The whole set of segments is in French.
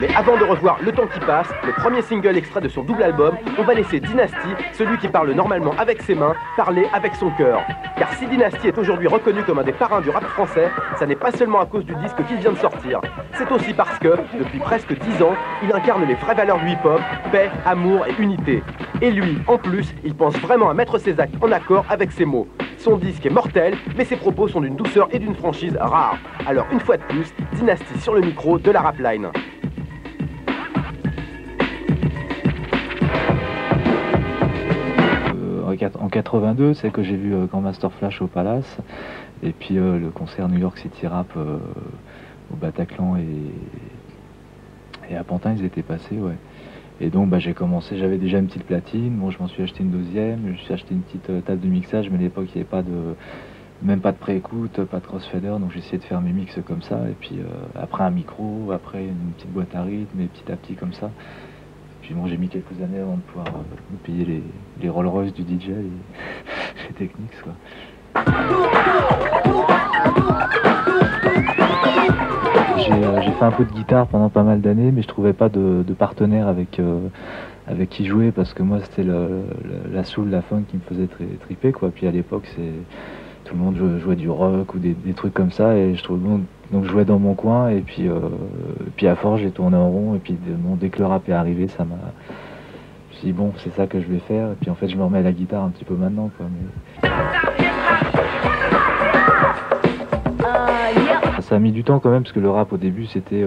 Mais avant de revoir Le Temps qui passe, le premier single extrait de son double album, on va laisser Dynasty, celui qui parle normalement avec ses mains, parler avec son cœur. Car si Dynasty est aujourd'hui reconnu comme un des parrains du rap français, ça n'est pas seulement à cause du disque qu'il vient de sortir. C'est aussi parce que, depuis presque 10 ans, il incarne les vraies valeurs du hip-hop, paix, amour et unité. Et lui, en plus, il pense vraiment à mettre ses actes en accord avec ses mots. Son disque est mortel, mais ses propos sont d'une douceur et d'une franchise rares. Alors une fois de plus, Dynasty sur le micro de la Rapline. En 82, c'est que j'ai vu Grand Master Flash au Palace, et puis le concert New York City Rap au Bataclan et à Pantin, ils étaient passés, ouais. Et donc j'ai commencé, j'avais déjà une petite platine, bon je m'en suis acheté une deuxième, je me suis acheté une petite table de mixage, mais à l'époque il n'y avait pas même pas de pré-écoute, pas de crossfader, donc j'ai essayé de faire mes mix comme ça, et puis après un micro, après une petite boîte à rythme, et petit à petit comme ça. Puis bon, j'ai mis quelques années avant de pouvoir me payer les Rolls Royce du DJ chez Technics, quoi. J'ai fait un peu de guitare pendant pas mal d'années, mais je trouvais pas de partenaire avec qui jouer, parce que moi c'était la soul, la funk qui me faisait triper, quoi. Puis à l'époque, tout le monde jouait du rock ou des trucs comme ça, et je trouve bon, donc je jouais dans mon coin, et puis à force j'ai tourné en rond, et puis dès que le rap est arrivé, je me suis dit bon, c'est ça que je vais faire, et puis en fait je me remets à la guitare un petit peu maintenant, quoi. Mais... Ça a mis du temps quand même, parce que le rap au début c'était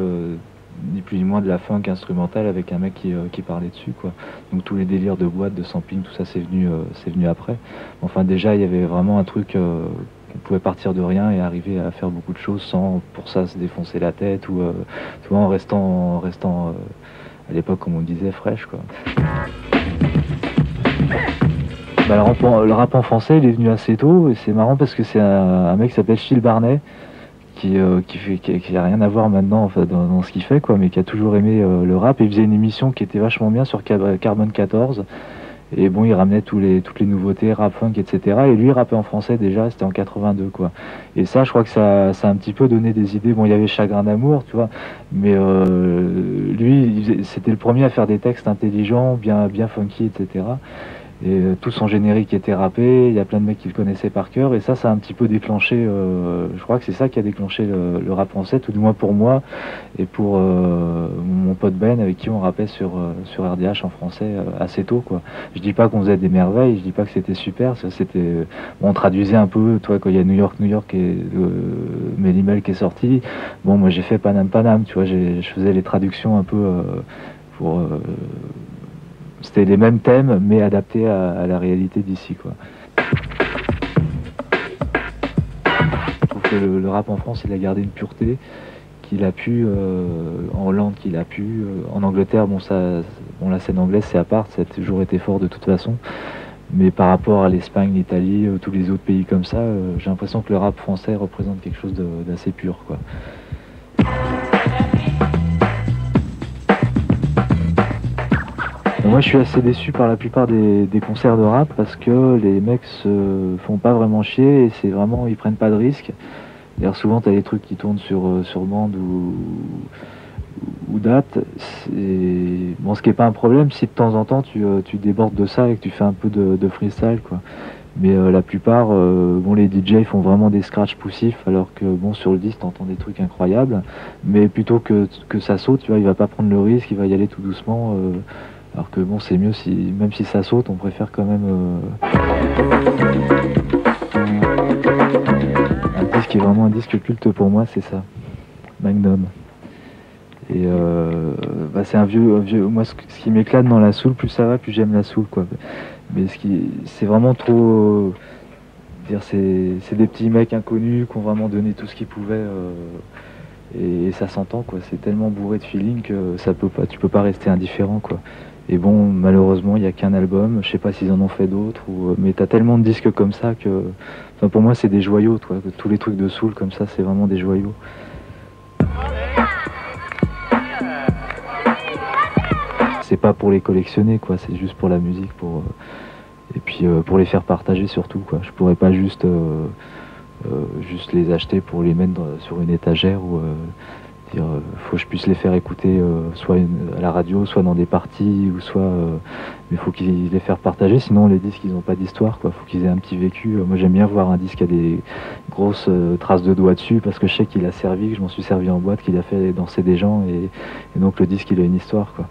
ni plus ni moins de la funk instrumentale avec un mec qui parlait dessus, quoi. Donc tous les délires de boîte, de sampling, tout ça c'est venu après. Enfin déjà il y avait vraiment un truc, on pouvait partir de rien et arriver à faire beaucoup de choses sans pour ça se défoncer la tête, ou souvent en restant à l'époque, comme on disait, fraîche, quoi. Le rap en français il est venu assez tôt, et c'est marrant parce que c'est un mec qui s'appelle Phil Barnet, qui a rien à voir maintenant, enfin, dans ce qu'il fait, quoi, mais qui a toujours aimé le rap, et il faisait une émission qui était vachement bien sur Carbone 14, et bon, il ramenait toutes les nouveautés, rap, funk, etc. Et lui, il rappait en français déjà, c'était en 82, quoi. Et ça, je crois que ça a un petit peu donné des idées. Bon, il y avait Chagrin d'amour, tu vois, mais lui, c'était le premier à faire des textes intelligents, bien funky, etc. Et tout son générique était rappé, il y a plein de mecs qui le connaissaient par cœur, et ça a un petit peu déclenché, je crois que c'est ça qui a déclenché le rap français, tout du moins pour moi, et pour mon pote Ben, avec qui on rappait sur RDH en français assez tôt, quoi. Je dis pas qu'on faisait des merveilles, je dis pas que c'était super, c'était, bon, on traduisait un peu, toi, quand il y a New York et Mélimel qui est sorti, bon, moi j'ai fait Panam Panam, tu vois, je faisais les traductions un peu pour... C'était les mêmes thèmes, mais adaptés à la réalité d'ici, quoi. Je trouve que le rap en France, il a gardé une pureté qu'il a pu, en Hollande qu'il a pu, en Angleterre, bon, la scène anglaise c'est à part, ça a toujours été fort de toute façon, mais par rapport à l'Espagne, l'Italie, tous les autres pays comme ça, j'ai l'impression que le rap français représente quelque chose d'assez pur, quoi. Moi je suis assez déçu par la plupart des concerts de rap, parce que les mecs se font pas vraiment chier, et c'est vraiment, ils prennent pas de risques. D'ailleurs souvent t'as des trucs qui tournent sur bande ou date, bon, ce qui est pas un problème si de temps en temps tu débordes de ça et que tu fais un peu de freestyle, quoi. Mais la plupart, bon, les DJ font vraiment des scratchs poussifs, alors que bon, sur le disque t'entends des trucs incroyables, mais plutôt que ça saute, tu vois, il va pas prendre le risque, il va y aller tout doucement. Alors que bon, c'est mieux même si ça saute, on préfère quand même un disque qui est vraiment un disque culte pour moi, c'est ça, Magnum. Et c'est un vieux. Moi, ce qui m'éclate dans la soul, plus ça va, plus j'aime la soul, quoi. Mais c'est vraiment trop. C'est des petits mecs inconnus qui ont vraiment donné tout ce qu'ils pouvaient. Et ça s'entend, quoi. C'est tellement bourré de feeling que tu peux pas rester indifférent, quoi. Et bon, malheureusement, il n'y a qu'un album. Je sais pas s'ils en ont fait d'autres, mais t'as tellement de disques comme ça que, enfin, pour moi, c'est des joyaux, toi. Tous les trucs de soul comme ça, c'est vraiment des joyaux. C'est pas pour les collectionner, quoi. C'est juste pour la musique, et puis pour les faire partager surtout, quoi. Je pourrais pas juste les acheter pour les mettre sur une étagère ou Faut que je puisse les faire écouter soit à la radio, soit dans des parties, ou soit... mais faut qu'ils les faire partager, sinon les disques ils n'ont pas d'histoire, quoi. Faut qu'ils aient un petit vécu. Moi j'aime bien voir un disque qui a des grosses traces de doigts dessus, parce que je sais qu'il a servi, que je m'en suis servi en boîte, qu'il a fait danser des gens, et donc le disque il a une histoire, quoi.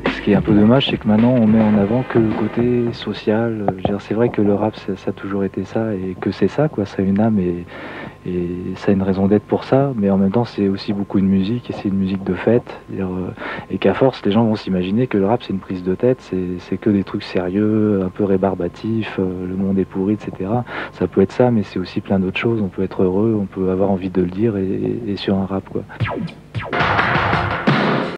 Ce qui est un peu dommage, c'est que maintenant on met en avant que le côté social. Je veux dire, c'est vrai que le rap ça a toujours été ça, et que c'est ça, quoi. Ça a une âme et ça a une raison d'être pour ça, mais en même temps c'est aussi beaucoup une musique, et c'est une musique de fête. Et qu'à force les gens vont s'imaginer que le rap c'est une prise de tête, c'est que des trucs sérieux, un peu rébarbatifs, le monde est pourri, etc. Ça peut être ça, mais c'est aussi plein d'autres choses. On peut être heureux, on peut avoir envie de le dire, et sur un rap, quoi.